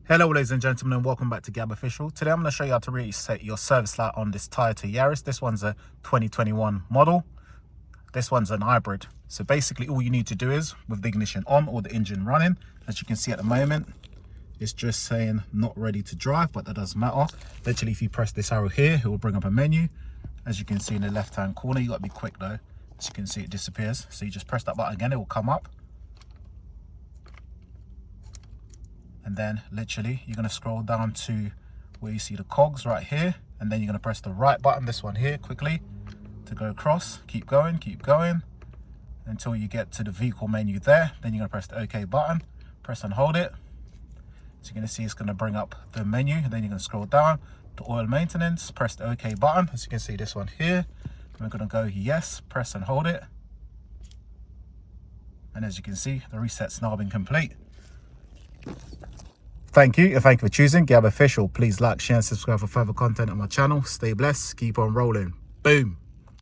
Hello ladies and gentlemen, and welcome back to Gab Official. Today I'm going to show you how to reset your service light on this Tayota Yaris. This one's a 2021 model. This one's an hybrid. So basically all you need to do is, with the ignition on or the engine running, as you can see at the moment, it's just saying not ready to drive, but that doesn't matter. Literally if you press this arrow here, it will bring up a menu. As you can see in the left hand corner, you got to be quick though. As you can see, it disappears. So you just press that button again, it will come up. And then literally you're going to scroll down to where you see the cogs right here, and then you're going to press the right button, this one here, quickly to go across. Keep going until you get to the vehicle menu there. Then you're going to press the OK button, press and hold it. So you're going to see it's going to bring up the menu, and then you're going to scroll down to oil maintenance, press the OK button. As you can see, this one here, and we're going to go yes, press and hold it. And as you can see, the reset's now been complete. Thank you for choosing Gab Official. Please like, share and subscribe for further content on my channel. Stay blessed, keep on rolling. Boom.